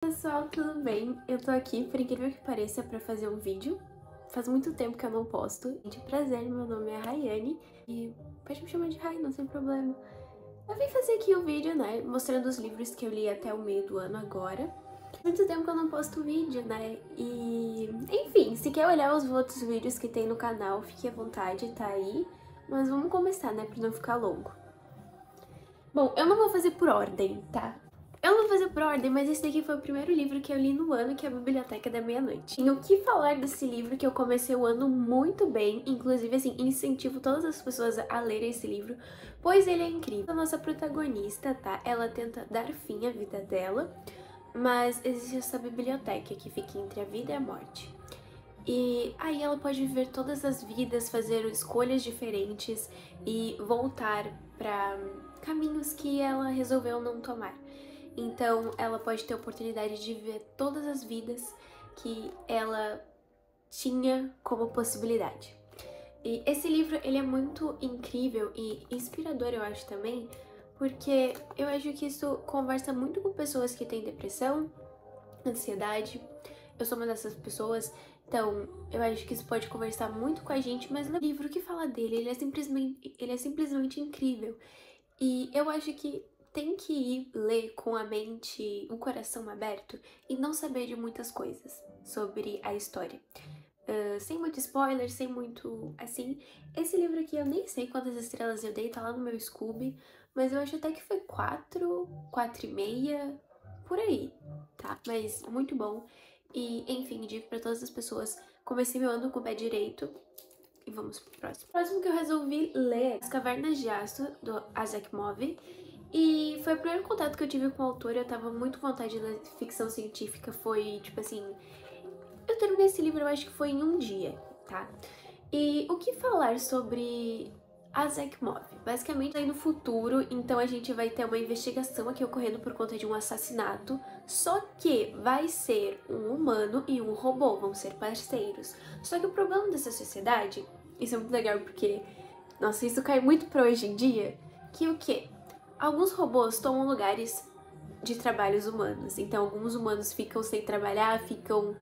Pessoal, tudo bem? Eu tô aqui, por incrível que pareça, pra fazer um vídeo. Faz muito tempo que eu não posto. De prazer, meu nome é Rayane e pode me chamar de Ray, não tem problema. Eu vim fazer aqui o vídeo, né, mostrando os livros que eu li até o meio do ano agora. Muito tempo que eu não posto vídeo, né, e... Enfim, se quer olhar os outros vídeos que tem no canal, fique à vontade, tá aí. Mas vamos começar, né, pra não ficar longo. Bom, eu não vou fazer por ordem, tá? Eu não vou fazer por ordem, mas esse daqui foi o primeiro livro que eu li no ano, que é a Biblioteca da Meia-Noite. Tenho o que falar desse livro, que eu comecei o ano muito bem, inclusive, assim, incentivo todas as pessoas a lerem esse livro, pois ele é incrível. A nossa protagonista, tá? Ela tenta dar fim à vida dela, mas existe essa biblioteca que fica entre a vida e a morte. E aí ela pode viver todas as vidas, fazer escolhas diferentes e voltar para caminhos que ela resolveu não tomar. Então ela pode ter a oportunidade de viver todas as vidas que ela tinha como possibilidade. E esse livro, ele é muito incrível e inspirador, eu acho também, porque eu acho que isso conversa muito com pessoas que têm depressão, ansiedade. Eu sou uma dessas pessoas, então eu acho que isso pode conversar muito com a gente, mas o livro que fala dele, ele é simplesmente incrível. E eu acho que tem que ir ler com a mente, o coração aberto e não saber de muitas coisas sobre a história. Sem muito spoiler, sem muito assim. Esse livro aqui eu nem sei quantas estrelas eu dei, tá lá no meu Scooby, mas eu acho até que foi 4, 4,5, por aí, tá? Mas muito bom. E, enfim, digo pra todas as pessoas, comecei meu ano com o pé direito. E vamos pro próximo. O próximo que eu resolvi ler é As Cavernas de Aço, do Asimov. E foi o primeiro contato que eu tive com o autor, eu tava muito com vontade de ler ficção científica, foi tipo assim... Eu terminei esse livro, eu acho que foi em um dia, tá? E o que falar sobre Asimov? Basicamente, aí no futuro, então a gente vai ter uma investigação aqui ocorrendo por conta de um assassinato, só que vai ser um humano e um robô, vão ser parceiros. Só que o problema dessa sociedade, isso é muito legal porque, nossa, isso cai muito pra hoje em dia, que o quê? Alguns robôs tomam lugares de trabalhos humanos, então alguns humanos ficam sem trabalhar, ficam...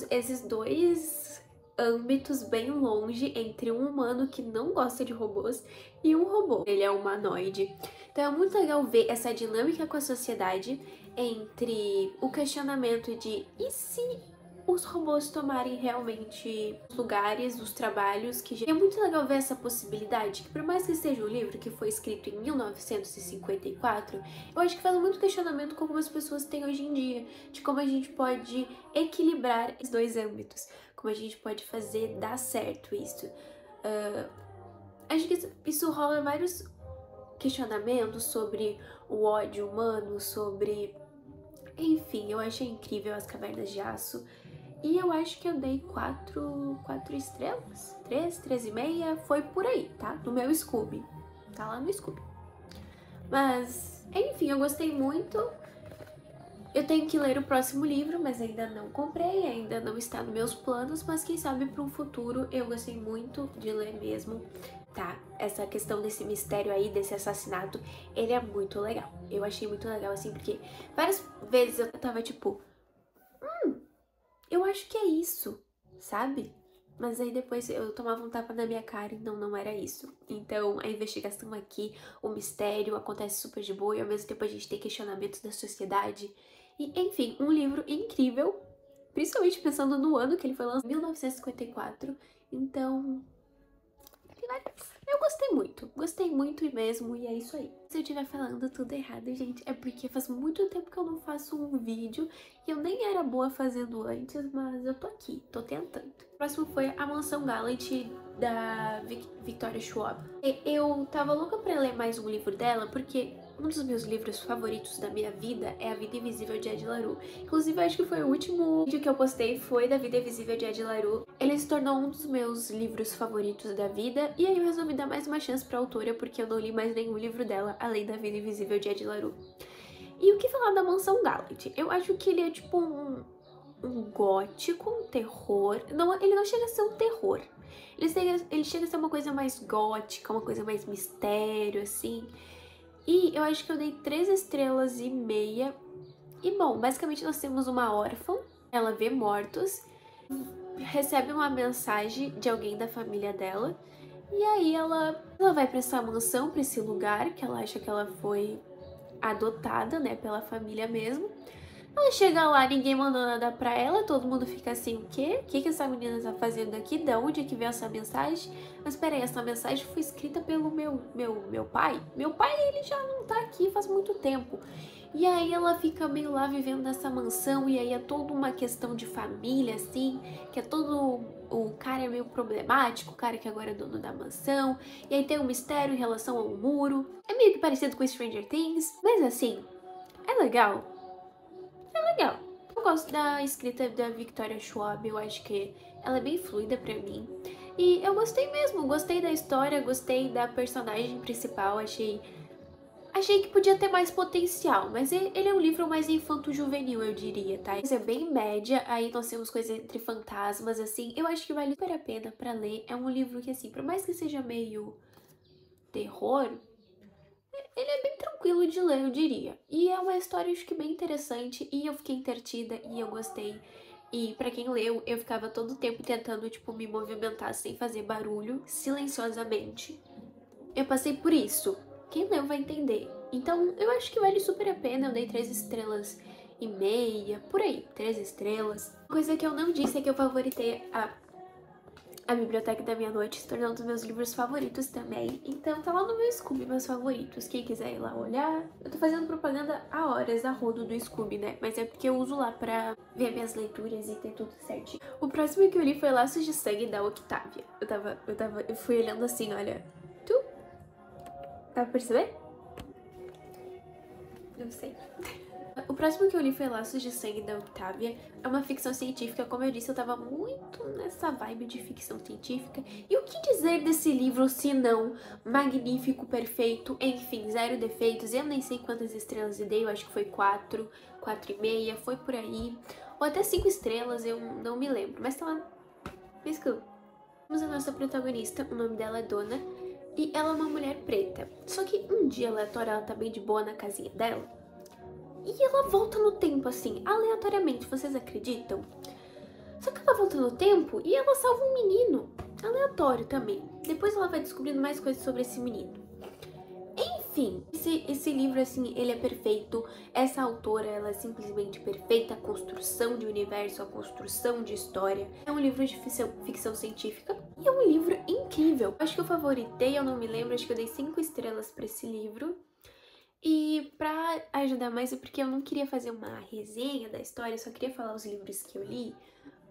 Esses dois âmbitos bem longe entre um humano que não gosta de robôs e um robô. Ele é humanoide. Então é muito legal ver essa dinâmica com a sociedade entre o questionamento de e se os robôs tomarem realmente os lugares, os trabalhos que... E é muito legal ver essa possibilidade, que por mais que seja um livro que foi escrito em 1954, eu acho que faz muito questionamento com algumas pessoas têm hoje em dia, de como a gente pode equilibrar esses dois âmbitos, como a gente pode fazer dar certo isso. Acho que isso rola vários questionamentos sobre o ódio humano, sobre... Enfim, eu achei incrível As Cavernas de Aço. E eu acho que eu dei 4 estrelas, 3,5, foi por aí, tá? No meu Scooby, tá lá no Scooby. Mas, enfim, eu gostei muito. Eu tenho que ler o próximo livro, mas ainda não comprei, ainda não está nos meus planos, mas quem sabe para um futuro eu gostei muito de ler mesmo, tá? Essa questão desse mistério aí, desse assassinato, ele é muito legal. Eu achei muito legal, assim, porque várias vezes eu tava tipo... eu acho que é isso, sabe? Mas aí depois eu tomava um tapa na minha cara e não era isso. Então a investigação aqui, o mistério acontece super de boa e ao mesmo tempo a gente tem questionamentos da sociedade. E enfim, um livro incrível, principalmente pensando no ano que ele foi lançado, 1954. Então, eu gostei muito mesmo, e é isso aí. Se eu estiver falando tudo errado, gente, é porque faz muito tempo que eu não faço um vídeo e eu nem era boa fazendo antes, mas eu tô aqui, tô tentando. O próximo foi A Mansão Gallant, da Victoria Schwab. Eu tava louca pra ler mais um livro dela, porque um dos meus livros favoritos da minha vida é A Vida Invisível de Ed La Rue. Inclusive, eu acho que foi o último vídeo que eu postei, foi da Vida Invisível de Ed La Rue. Ele se tornou um dos meus livros favoritos da vida, e aí eu resolvi dar mais uma chance pra autora, porque eu não li mais nenhum livro dela, além da Vida Invisível de Ed La Rue. E o que falar da Mansão Gallant? Eu acho que ele é tipo um gótico, um terror. Não, ele não chega a ser um terror. Ele chega a ser uma coisa mais gótica, uma coisa mais mistério, assim. E eu acho que eu dei 3,5 estrelas. E bom, basicamente nós temos uma órfã, ela vê mortos, recebe uma mensagem de alguém da família dela, e aí ela vai pra essa mansão, pra esse lugar, que ela acha que ela foi adotada, né, pela família mesmo. Ela chega lá, ninguém mandou nada pra ela, todo mundo fica assim, o quê? O que que essa menina tá fazendo aqui? Da onde é que veio essa mensagem? Mas peraí, essa mensagem foi escrita pelo meu pai? Meu pai, ele já não tá aqui faz muito tempo. E aí ela fica meio lá vivendo nessa mansão, e aí é toda uma questão de família, assim, que é todo... O cara é meio problemático, o cara que agora é dono da mansão, e aí tem um mistério em relação ao muro. É meio que parecido com Stranger Things, mas assim, é legal. Legal. Eu gosto da escrita da Victoria Schwab, eu acho que ela é bem fluida pra mim. E eu gostei mesmo, gostei da história, gostei da personagem principal, achei que podia ter mais potencial, mas ele é um livro mais infanto-juvenil, eu diria, tá? Mas é bem média, aí nós temos coisas entre fantasmas, assim, eu acho que vale super a pena pra ler. É um livro que, assim, por mais que seja meio terror, ele é bem tranquilo de ler, eu diria. E é uma história, acho que bem interessante, e eu fiquei entretida, e eu gostei. E pra quem leu, eu ficava todo o tempo tentando, tipo, me movimentar sem fazer barulho, silenciosamente. Eu passei por isso. Quem leu vai entender. Então, eu acho que vale super a pena. Eu dei 3,5 estrelas, por aí, 3 estrelas. Coisa que eu não disse é que eu favoritei a Biblioteca da Meia-Noite, se tornando um dos meus livros favoritos também. Então tá lá no meu Scooby, meus favoritos. Quem quiser ir lá olhar. Eu tô fazendo propaganda há horas a rodo do Scooby, né? Mas é porque eu uso lá pra ver minhas leituras e ter tudo certinho. O próximo que eu li foi Laços de Sangue, da Octavia. Eu fui olhando assim, olha. Tu? Dá pra perceber? Não sei. O próximo que eu li foi Laços de Sangue, da Octavia. É uma ficção científica, como eu disse, eu tava muito nessa vibe de ficção científica. E o que dizer desse livro se não magnífico, perfeito, enfim, zero defeitos. Eu nem sei quantas estrelas eu dei, eu acho que foi 4, 4,5, foi por aí. Ou até 5 estrelas, eu não me lembro, mas tá lá. Temos a nossa protagonista, o nome dela é Donna, e ela é uma mulher preta. Só que um dia aleatório, ela tá bem de boa na casinha dela. E ela volta no tempo, assim, aleatoriamente, vocês acreditam? Só que ela volta no tempo e ela salva um menino, aleatório também. Depois ela vai descobrindo mais coisas sobre esse menino. Enfim, esse livro, assim, ele é perfeito. Essa autora, ela é simplesmente perfeita. A construção de universo, a construção de história. É um livro de ficção científica e é um livro incrível. Acho que eu favoritei, eu não me lembro, acho que eu dei 5 estrelas pra esse livro. E pra ajudar mais, é porque eu não queria fazer uma resenha da história, eu só queria falar os livros que eu li,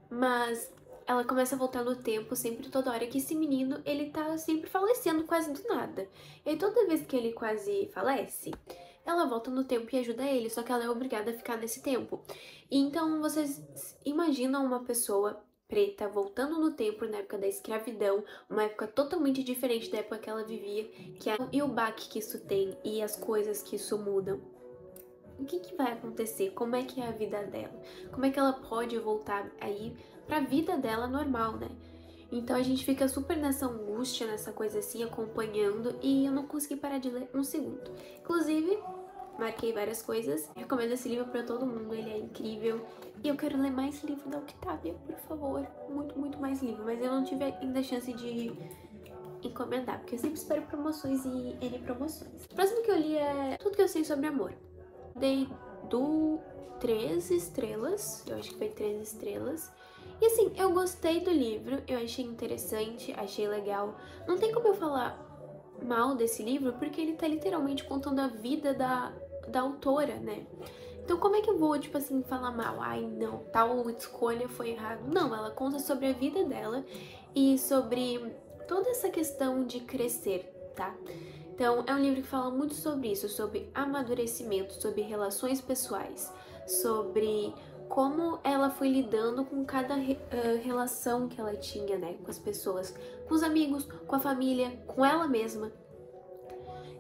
mas ela começa a voltar no tempo sempre, toda hora, que esse menino, ele tá sempre falecendo quase do nada. E aí toda vez que ele quase falece, ela volta no tempo e ajuda ele, só que ela é obrigada a ficar nesse tempo. Então vocês imaginam uma pessoa preta voltando no tempo na época da escravidão, uma época totalmente diferente da época que ela vivia, e o baque que isso tem e as coisas que isso mudam. O que vai acontecer? Como é que é a vida dela? Como é que ela pode voltar aí pra vida dela normal, né? Então a gente fica super nessa angústia, nessa coisa assim, acompanhando, e eu não consegui parar de ler um segundo. Inclusive, marquei várias coisas. Recomendo esse livro pra todo mundo, ele é incrível. E eu quero ler mais livro da Octavia, por favor. Muito, muito mais livro. Mas eu não tive ainda chance de encomendar, porque eu sempre espero promoções e N promoções. O próximo que eu li é Tudo que eu sei sobre amor. Dei 3 estrelas, eu acho que foi 3 estrelas. E assim, eu gostei do livro, eu achei interessante, achei legal. Não tem como eu falar mal desse livro, porque ele tá literalmente contando a vida da autora, né? Então como é que eu vou, tipo assim, falar mal? Ai, não, tal escolha foi errada. Não, ela conta sobre a vida dela e sobre toda essa questão de crescer, tá? Então, é um livro que fala muito sobre isso, sobre amadurecimento, sobre relações pessoais, sobre como ela foi lidando com cada relação que ela tinha, né, com as pessoas, com os amigos, com a família, com ela mesma.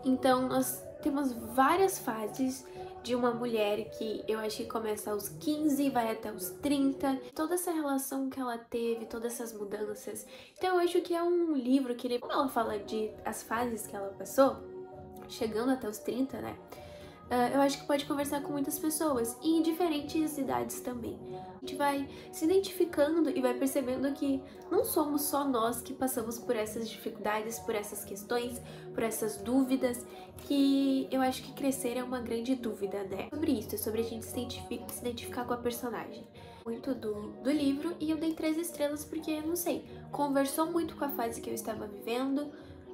Então, nós temos várias fases de uma mulher que eu acho que começa aos 15 e vai até os 30. Toda essa relação que ela teve, todas essas mudanças. Então, eu acho que é um livro que, como ela fala de as fases que ela passou, chegando até os 30, né? Eu acho que pode conversar com muitas pessoas, e em diferentes idades também. A gente vai se identificando e vai percebendo que não somos só nós que passamos por essas dificuldades, por essas questões, por essas dúvidas, que eu acho que crescer é uma grande dúvida, né? Sobre isso, é sobre a gente se identificar com a personagem. Muito do livro, e eu dei 3 estrelas porque, não sei, conversou muito com a fase que eu estava vivendo,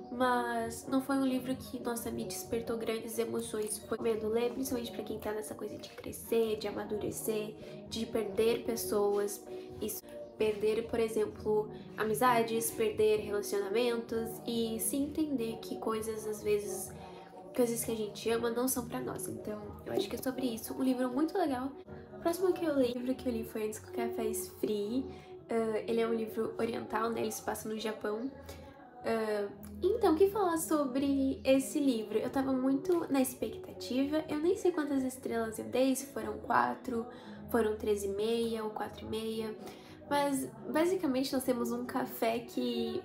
mas não foi um livro que, nossa, me despertou grandes emoções. Foi medo ler, principalmente pra quem tá nessa coisa de crescer, de amadurecer, de perder pessoas. Isso, perder, por exemplo, amizades, perder relacionamentos e se entender que coisas, às vezes, coisas que a gente ama não são pra nós. Então, eu acho que é sobre isso. Um livro muito legal. O próximo que eu li, o livro que eu li foi Antes que o Café Esfrie. Ele é um livro oriental, né? Ele se passa no Japão. Então, o que falar sobre esse livro? Eu tava muito na expectativa, eu nem sei quantas estrelas eu dei, se foram 4, foram 3,5 ou 4,5, mas basicamente nós temos um café que,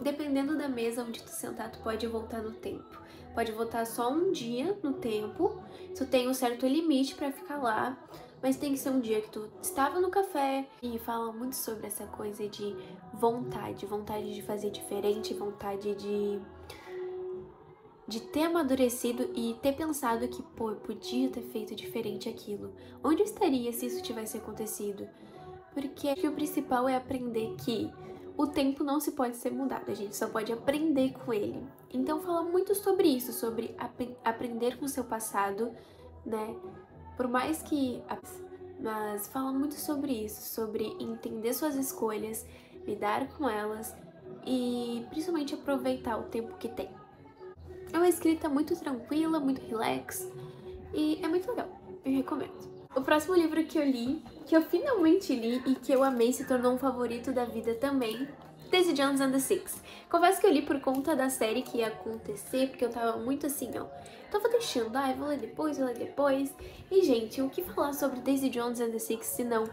dependendo da mesa onde tu sentar, tu pode voltar no tempo. Pode voltar só um dia no tempo, tu tem um certo limite pra ficar lá, mas tem que ser um dia que tu estava no café. E fala muito sobre essa coisa de vontade de fazer diferente, vontade de ter amadurecido e ter pensado que, pô, eu podia ter feito diferente aquilo. Onde eu estaria se isso tivesse acontecido? Porque o principal é aprender que o tempo não se pode ser mudado, a gente só pode aprender com ele. Então fala muito sobre isso, sobre aprender com o seu passado, né? Por mais que... Mas fala muito sobre isso, sobre entender suas escolhas, lidar com elas e principalmente aproveitar o tempo que tem. É uma escrita muito tranquila, muito relax e é muito legal, eu recomendo. O próximo livro que eu li, que eu finalmente li e que eu amei, se tornou um favorito da vida também, Daisy Jones and the Six. Confesso que eu li por conta da série que ia acontecer, porque eu tava muito assim, ó, tava deixando, eu vou ler depois. E, gente, o que falar sobre Daisy Jones and the Six, se não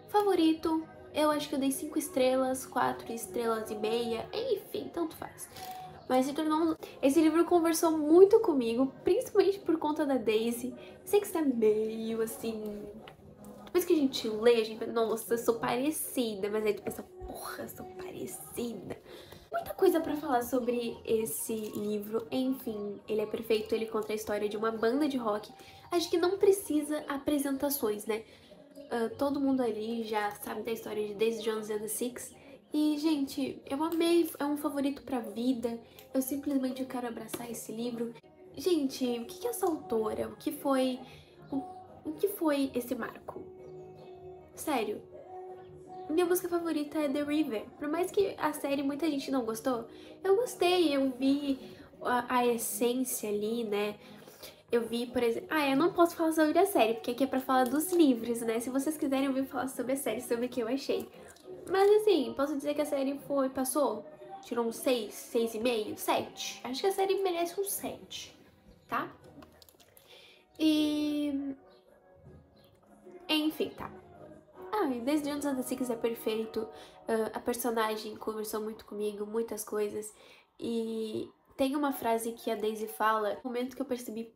favorito? Eu acho que eu dei 5 estrelas, 4 estrelas e meia, enfim, tanto faz. Mas se tornou Esse livro conversou muito comigo, principalmente por conta da Daisy. Sei que está meio assim... Depois que a gente lê, a gente pensa, nossa, eu sou parecida. Mas aí tu pensa, porra, sou parecida. Muita coisa pra falar sobre esse livro. Enfim, ele é perfeito, ele conta a história de uma banda de rock. Acho que não precisa apresentações, né? Todo mundo ali já sabe da história de Daisy Jones and the Six. E, gente, eu amei, é um favorito pra vida. Eu simplesmente quero abraçar esse livro. Gente, o que é essa autora? O que foi esse marco? Sério, minha música favorita é The River. Por mais que a série muita gente não gostou, eu gostei, eu vi a essência ali, né? Eu vi, por exemplo... eu não posso falar sobre a série, porque aqui é pra falar dos livros, né? Se vocês quiserem ouvir falar sobre a série, sobre o que eu achei. Mas assim, posso dizer que a série passou, tirou um 6, 6,5, 7. Acho que a série merece um 7, tá? E... enfim, tá. E Daisy Jones and the Six é perfeito. A personagem conversou muito comigo, muitas coisas. E tem uma frase que a Daisy fala, no momento que eu percebi,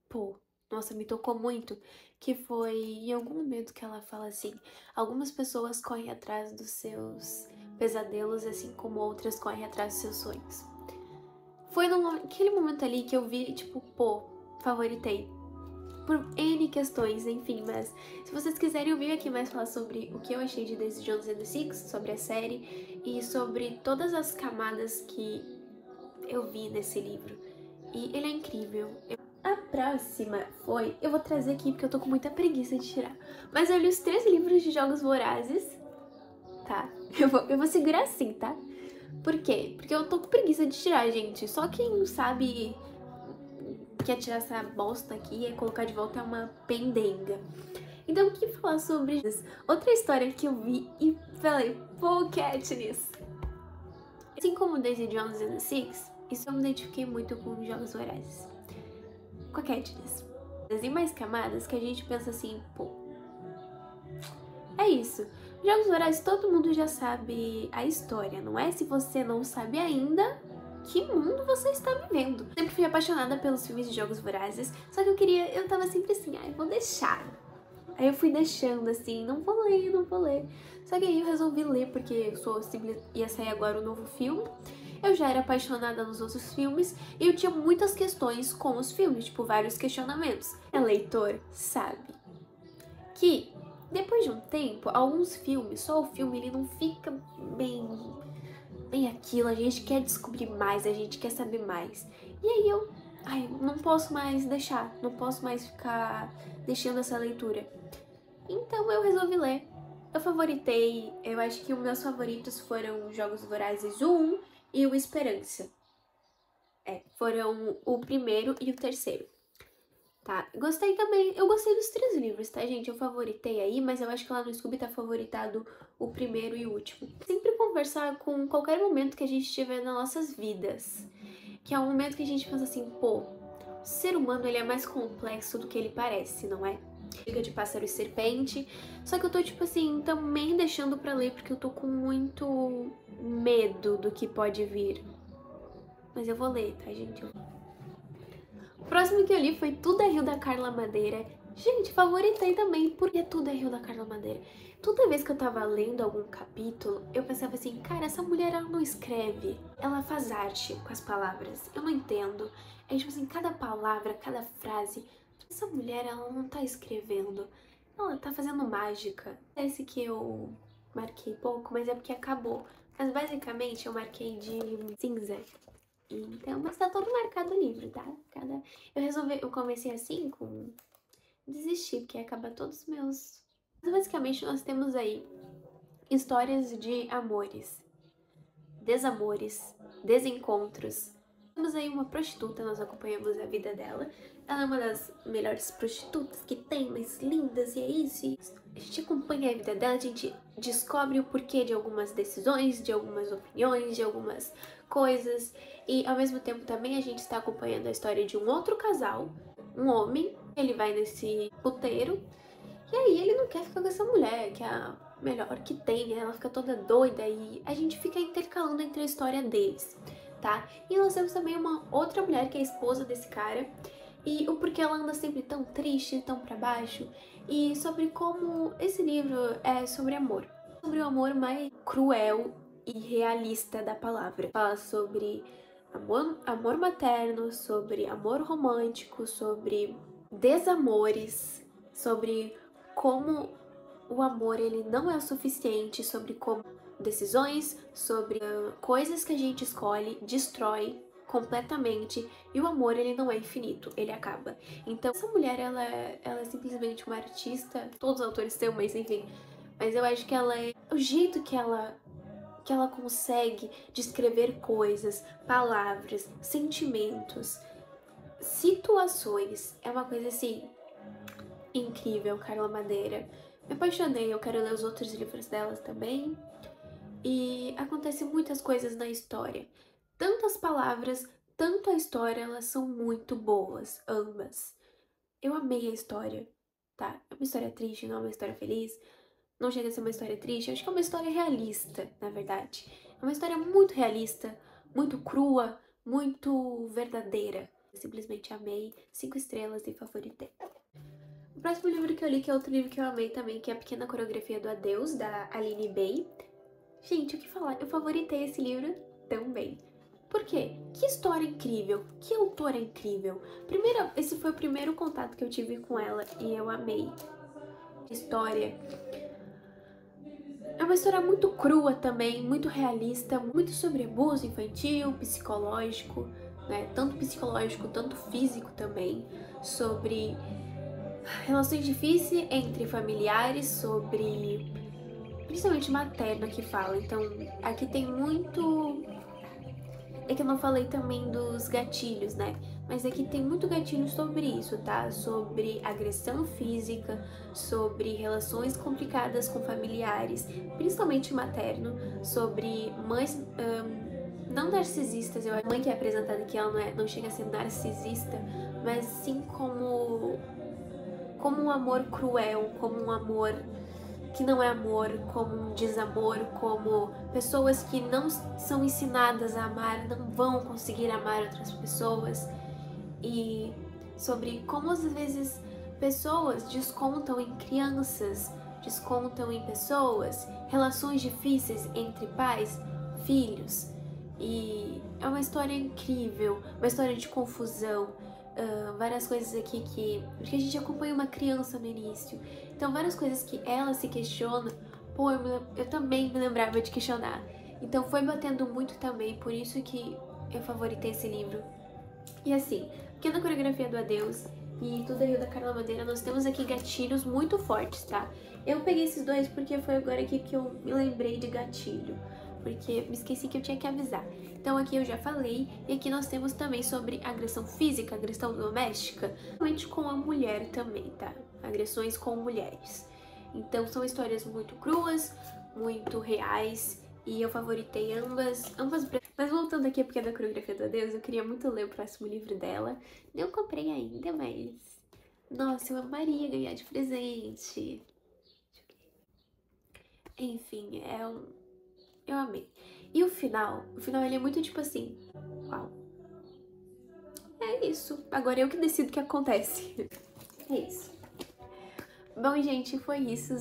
pô, nossa, me tocou muito, que foi em algum momento que ela fala assim: algumas pessoas correm atrás dos seus pesadelos, assim como outras correm atrás dos seus sonhos. Foi naquele momento ali que eu vi, tipo, pô, favoritei. Por N questões, enfim, mas se vocês quiserem ouvir aqui mais falar sobre o que eu achei de Daisy Jones and the Six, sobre a série e sobre todas as camadas que eu vi nesse livro. E ele é incrível. A próxima foi... eu vou trazer aqui porque eu tô com muita preguiça de tirar. Mas eu li os 3 livros de Jogos Vorazes, tá? Eu vou segurar assim, tá? Por quê? Porque eu tô com preguiça de tirar, gente. Só quem sabe... quer tirar essa bosta aqui e colocar de volta uma pendenga. Então, o que falar sobre isso? Outra história que eu vi e falei, pô, Katniss. Assim como Daisy Jones and the Six, isso eu me identifiquei muito com os Jogos Vorazes. Com a Katniss. E mais camadas que a gente pensa assim, pô, é isso. Jogos Vorazes, todo mundo já sabe a história, não é? Se você não sabe ainda, que mundo você está vivendo? Sempre fui apaixonada pelos filmes de Jogos Vorazes, só que eu tava sempre assim, ai, vou deixar. Aí eu fui deixando assim, não vou ler, não vou ler. Só que aí eu resolvi ler porque ia sair agora um novo filme. Eu já era apaixonada nos outros filmes e eu tinha muitas questões com os filmes, tipo, vários questionamentos. É leitor, sabe que depois de um tempo, alguns filmes, só o filme ele não fica bem aquilo, a gente quer descobrir mais, a gente quer saber mais. E aí não posso mais deixar, não posso mais ficar deixando essa leitura. Então eu resolvi ler. Eu favoritei, eu acho que os meus favoritos foram Jogos Vorazes 1 e o Esperança. Foram o primeiro e o terceiro. Tá, gostei também, eu gostei dos 3 livros, tá, gente? Eu favoritei aí, mas eu acho que lá no Scooby tá favoritado o primeiro e o último. Sempre conversar com qualquer momento que a gente tiver nas nossas vidas, que é um momento que a gente pensa assim, pô, o ser humano ele é mais complexo do que ele parece, não é? Dica de Pássaro e Serpente, só que eu tô, tipo assim, também deixando pra ler porque eu tô com muito medo do que pode vir. Mas eu vou ler, tá, gente? O próximo que eu li foi Tudo é Rio da Carla Madeira. Gente, favoritei também, porque Tudo é Rio da Carla Madeira. Toda vez que eu tava lendo algum capítulo, eu pensava assim, cara, essa mulher ela não escreve, ela faz arte com as palavras. Eu não entendo. É tipo assim, cada palavra, cada frase, essa mulher ela não tá escrevendo, ela tá fazendo mágica. Parece que eu marquei pouco, mas é porque acabou. Mas basicamente eu marquei de cinza. Então, mas tá todo marcado o livro, tá? Eu comecei assim com desistir, porque ia acabar todos os meus. Mas basicamente nós temos aí histórias de amores, desamores, desencontros. Temos aí uma prostituta, nós acompanhamos a vida dela. Ela é uma das melhores prostitutas que tem, mais lindas, e é isso. A gente acompanha a vida dela, a gente descobre o porquê de algumas decisões, de algumas opiniões, de algumas coisas. E ao mesmo tempo também a gente está acompanhando a história de um outro casal, um homem, ele vai nesse puteiro, e aí ele não quer ficar com essa mulher, que é a melhor que tem, ela fica toda doida e a gente fica intercalando entre a história deles, tá? E nós temos também uma outra mulher que é a esposa desse cara e o porquê ela anda sempre tão triste, tão pra baixo e sobre como esse livro é sobre amor. Sobre o amor mais cruel e realista da palavra. Fala sobre amor materno, sobre amor romântico, sobre desamores, sobre como o amor ele não é o suficiente, sobre como decisões, sobre coisas que a gente escolhe destrói completamente e o amor ele não é infinito, ele acaba. Então essa mulher ela é simplesmente uma artista, todos os autores são, mas enfim, mas eu acho que ela é o jeito que ela consegue descrever coisas, palavras, sentimentos, situações, é uma coisa assim incrível, Carla Madeira. Me apaixonei, eu quero ler os outros livros delas também. E acontecem muitas coisas na história. Tanto as palavras, tanto a história, elas são muito boas, ambas. Eu amei a história, tá? É uma história triste, não é uma história feliz. Não chega a ser uma história triste, acho que é uma história realista, na verdade. É uma história muito realista, muito crua, muito verdadeira. Eu simplesmente amei, 5 estrelas e favoritei. O próximo livro que eu li, que é outro livro que eu amei também, que é A Pequena Coreografia do Adeus, da Aline Bay. Gente, o que falar? Eu favoritei esse livro também. Por quê? Que história incrível, que autora incrível. Esse foi o primeiro contato que eu tive com ela e eu amei. História. É uma história muito crua também, muito realista, muito sobre abuso infantil, psicológico, né? Tanto psicológico, tanto físico também, sobre relações difíceis entre familiares, sobre principalmente materna que fala. Então, aqui tem muito. É que eu não falei também dos gatilhos, né? Mas aqui tem muito gatilho sobre isso, tá? Sobre agressão física, sobre relações complicadas com familiares, principalmente materno, sobre mães não narcisistas. Eu acho que a mãe que é apresentada aqui, ela não chega a ser narcisista, mas sim como um amor cruel, como um amor que não é amor, como um desamor, como pessoas que não são ensinadas a amar, não vão conseguir amar outras pessoas, e sobre como às vezes pessoas descontam em crianças, descontam em pessoas, relações difíceis entre pais, filhos. E é uma história incrível, uma história de confusão, várias coisas aqui porque a gente acompanha uma criança no início, então várias coisas que ela se questiona, pô, eu também me lembrava de questionar. Então foi batendo muito também, por isso que eu favoritei esse livro. E assim, Pequena Coreografia do Adeus e Tudo é Rio da Carla Madeira, nós temos aqui gatilhos muito fortes, tá? Eu peguei esses dois porque foi agora aqui que eu me lembrei de gatilho, porque me esqueci que eu tinha que avisar. Então aqui eu já falei, e aqui nós temos também sobre agressão física, agressão doméstica, principalmente com a mulher também, tá? Agressões com mulheres. Então são histórias muito cruas, muito reais, e eu favoritei ambas. Mas voltando aqui a Pequena Coreografia do Adeus, eu queria muito ler o próximo livro dela. Não comprei ainda, mas... Nossa, eu amaria ganhar de presente. Enfim, eu amei. E o final ele é muito tipo assim, uau. É isso, agora eu que decido o que acontece. É isso. Bom, gente, foi isso,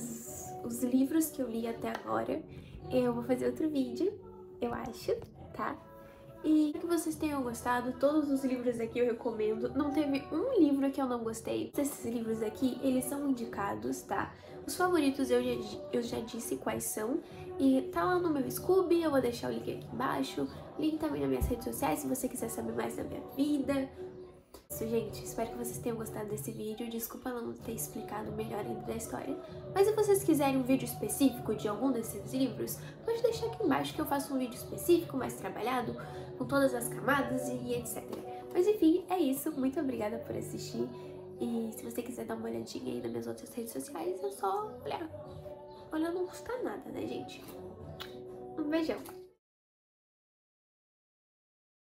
os livros que eu li até agora. Eu vou fazer outro vídeo, eu acho, tá? E espero que vocês tenham gostado, todos os livros aqui eu recomendo, não teve um livro que eu não gostei. Esses livros aqui, eles são indicados, tá? Os favoritos eu já disse quais são, e tá lá no meu Scooby, eu vou deixar o link aqui embaixo, link também nas minhas redes sociais se você quiser saber mais da minha vida. Isso, gente, espero que vocês tenham gostado desse vídeo, desculpa não ter explicado melhor ainda da história, mas se vocês quiserem um vídeo específico de algum desses livros, pode deixar aqui embaixo que eu faço um vídeo específico, mais trabalhado, com todas as camadas e etc. Mas enfim, é isso, muito obrigada por assistir, e se você quiser dar uma olhadinha aí nas minhas outras redes sociais, é só olhar. Olhar não custa nada, né, gente? Um beijão!